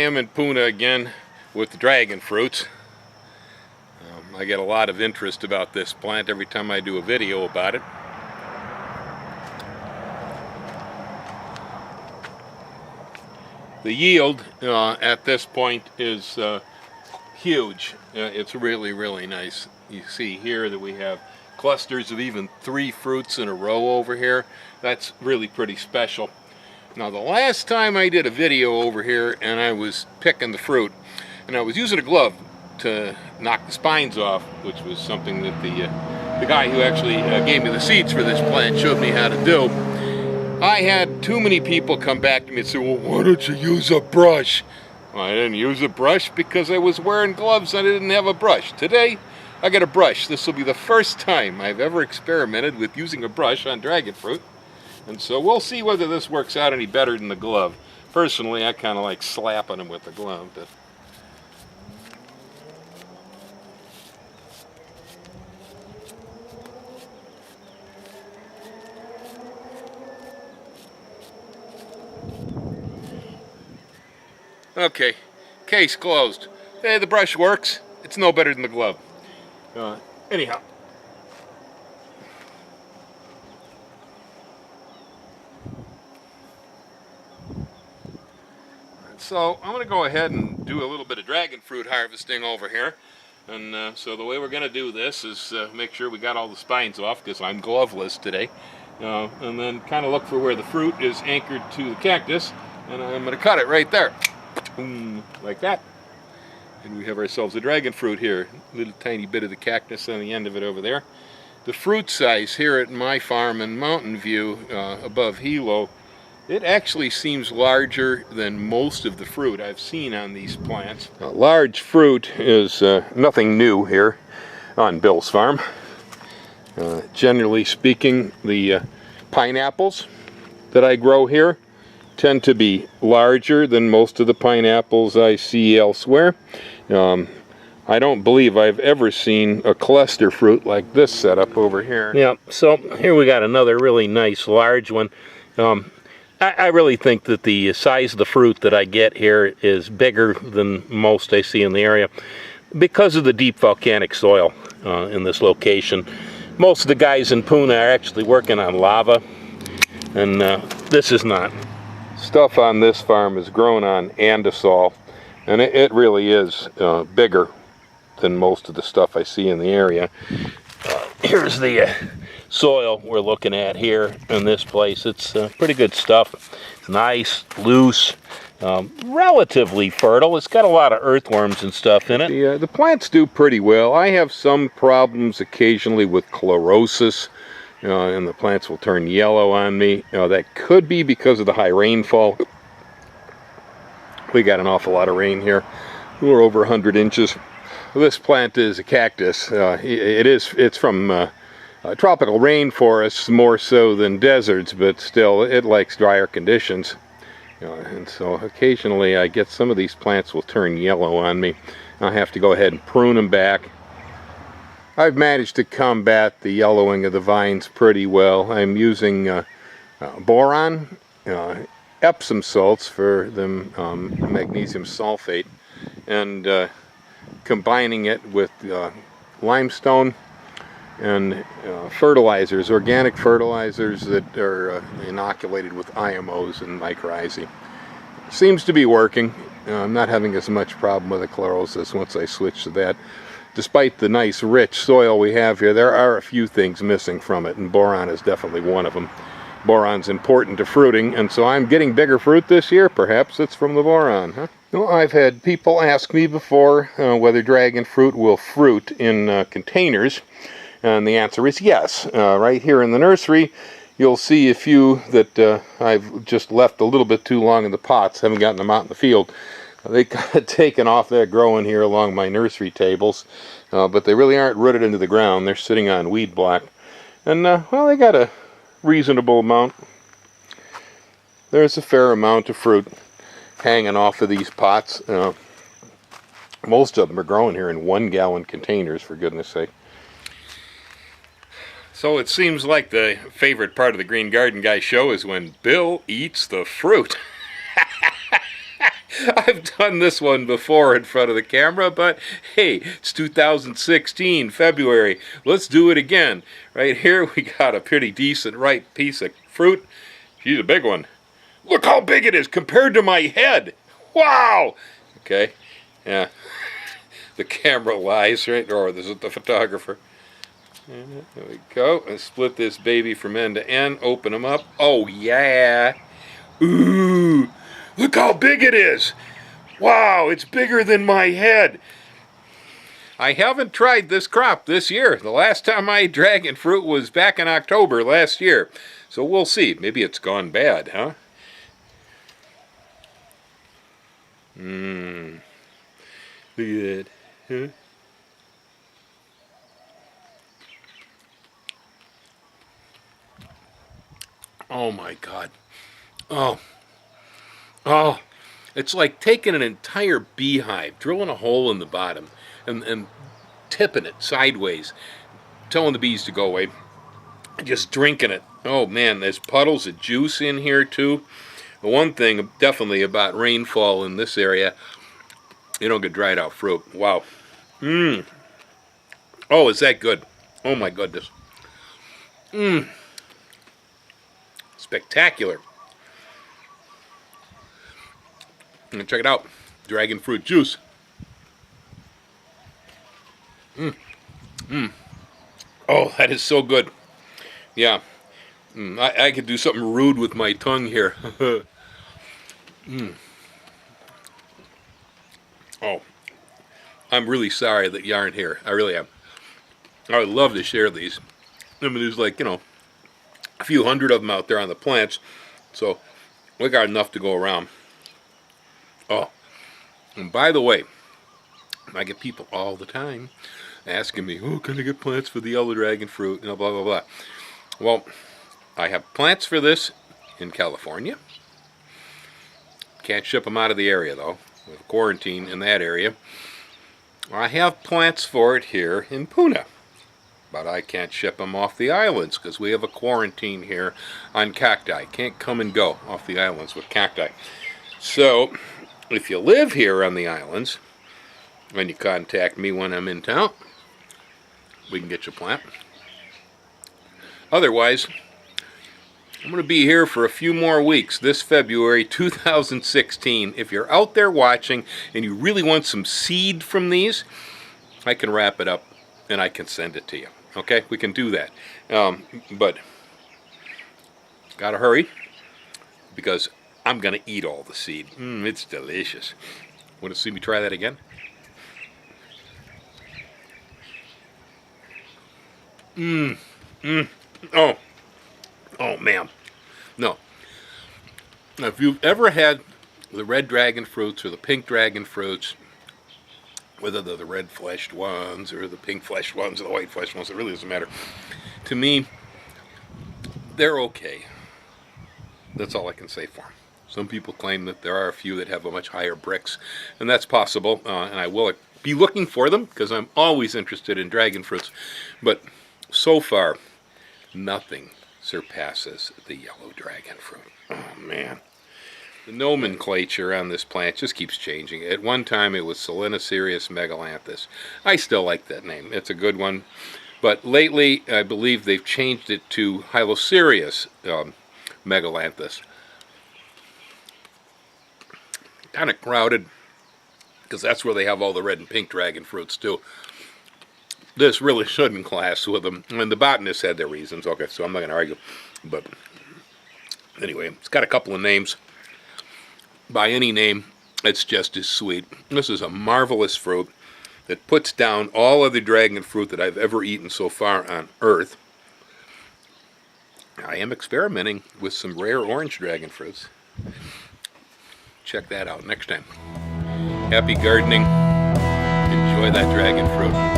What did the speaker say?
am in Puna again with the dragon fruits. I get a lot of interest about this plant every time I do a video about it. The yield at this point is huge. It's really, really nice. You see here that we have clusters of even 3 fruits in a row over here. That's really pretty special. Now, the last time I did a video over here and I was picking the fruit, and I was using a glove to knock the spines off, which was something that the guy who actually gave me the seeds for this plant showed me how to do. I had too many people come back to me and say, well, why don't you use a brush? Well, I didn't use a brush because I was wearing gloves and I didn't have a brush. Today, I got a brush. This will be the first time I've ever experimented with using a brush on dragon fruit. And so we'll see whether this works out any better than the glove. Personally, I kind of like slapping them with the glove. But okay, case closed. Hey, the brush works. It's no better than the glove. Anyhow. So I'm going to go ahead and do a little bit of dragon fruit harvesting over here. And so the way we're going to do this is make sure we got all the spines off, because I'm gloveless today. And then kind of look for where the fruit is anchored to the cactus. And I'm going to cut it right there. Like that. And we have ourselves a dragon fruit here. A little tiny bit of the cactus on the end of it over there. The fruit size here at my farm in Mountain View above Hilo, it actually seems larger than most of the fruit I've seen on these plants. Large fruit is nothing new here on Bill's farm. Generally speaking, the pineapples that I grow here tend to be larger than most of the pineapples I see elsewhere. I don't believe I've ever seen a cluster fruit like this set up over here. Yeah, so here we got another really nice large one. I really think that the size of the fruit that I get here is bigger than most I see in the area because of the deep volcanic soil in this location. Most of the guys in Puna are actually working on lava, and this is not. Stuff on this farm is grown on andesol, and it really is bigger than most of the stuff I see in the area. Here's the soil we're looking at here in this place. It's pretty good stuff. It's nice, loose, relatively fertile. It's got a lot of earthworms and stuff in it. The plants do pretty well. I have some problems occasionally with chlorosis, and the plants will turn yellow on me. That could be because of the high rainfall. We got an awful lot of rain here. We're over 100 inches. This plant is a cactus. It's from tropical rainforests more so than deserts, but still it likes drier conditions. And so occasionally I get some of these plants will turn yellow on me. I have to go ahead and prune them back. I've managed to combat the yellowing of the vines pretty well. I'm using boron, Epsom salts for the magnesium sulfate, and combining it with limestone and fertilizers, organic fertilizers that are inoculated with IMOs and mycorrhizae. Seems to be working. I'm not having as much problem with the chlorosis once I switch to that. Despite the nice rich soil we have here, there are a few things missing from it, and boron is definitely one of them. Boron's important to fruiting, and so I'm getting bigger fruit this year. Perhaps it's from the boron, huh? Well, I've had people ask me before whether dragon fruit will fruit in containers, and the answer is yes. Right here in the nursery, you'll see a few that I've just left a little bit too long in the pots, haven't gotten them out in the field. They got taken off there growing here along my nursery tables, but they really aren't rooted into the ground. They're sitting on weed block, and well, they got a reasonable amount. There's a fair amount of fruit hanging off of these pots. Most of them are growing here in 1-gallon containers, for goodness sake. So it seems like the favorite part of the Green Garden Guy show is when Bill eats the fruit. I've done this one before in front of the camera, but hey, it's 2016, February. Let's do it again. Right here we got a pretty decent ripe piece of fruit. She's a big one. Look how big it is compared to my head. Wow! Okay, yeah. The camera lies, right? Or this is the photographer. And there we go. Let's split this baby from end to end. Open them up. Oh, yeah. Ooh! Look how big it is! Wow, it's bigger than my head. I haven't tried this crop this year. The last time I ate dragon fruit was back in October last year. So we'll see. Maybe it's gone bad, huh? Look at that. Huh? Oh my God. Oh. Oh. It's like taking an entire beehive, drilling a hole in the bottom, and tipping it sideways, telling the bees to go away, and just drinking it. Oh man, there's puddles of juice in here too. The one thing definitely about rainfall in this area, you don't get dried out fruit. Wow. Oh, is that good? Oh my goodness. Spectacular. And check it out. Dragon fruit juice. Oh, that is so good. Yeah. I could do something rude with my tongue here. Oh, I'm really sorry that you aren't here. I really am. I would love to share these. I mean, there's like, a few hundred of them out there on the plants. So we got enough to go around. Oh, and by the way, I get people all the time asking me, oh, can I get plants for the yellow dragon fruit? Blah, blah, blah. Well, I have plants for this in California. Can't ship them out of the area, though. We have quarantine in that area. I have plants for it here in Puna. But I can't ship them off the islands because we have a quarantine here on cacti. Can't come and go off the islands with cacti. So, if you live here on the islands, and you contact me when I'm in town, we can get you a plant. Otherwise, I'm going to be here for a few more weeks this February 2016. If you're out there watching and you really want some seed from these, I can wrap it up and I can send it to you. Okay, we can do that. But gotta hurry because I'm gonna eat all the seed. It's delicious. Want to see me try that again? Oh man. No. Now, if you've ever had the red dragon fruits or the pink dragon fruits, whether they're the red-fleshed ones or the pink-fleshed ones or the white-fleshed ones, it really doesn't matter. To me, they're okay. That's all I can say for them. Some people claim that there are a few that have a much higher Brix, and that's possible, and I will be looking for them because I'm always interested in dragon fruits. But so far, nothing surpasses the yellow dragon fruit. Oh, man. The nomenclature on this plant just keeps changing. At one time it was Solanacereus megalanthus. I still like that name. It's a good one. But lately I believe they've changed it to Hylocereus megalanthus. Kind of crowded because that's where they have all the red and pink dragon fruits too. This really shouldn't class with them. And the botanists had their reasons. Okay, so I'm not going to argue. But anyway, it's got a couple of names. By any name, it's just as sweet. This is a marvelous fruit that puts down all of the dragon fruit that I've ever eaten so far on Earth. I am experimenting with some rare orange dragon fruits. Check that out next time. Happy gardening. Enjoy that dragon fruit.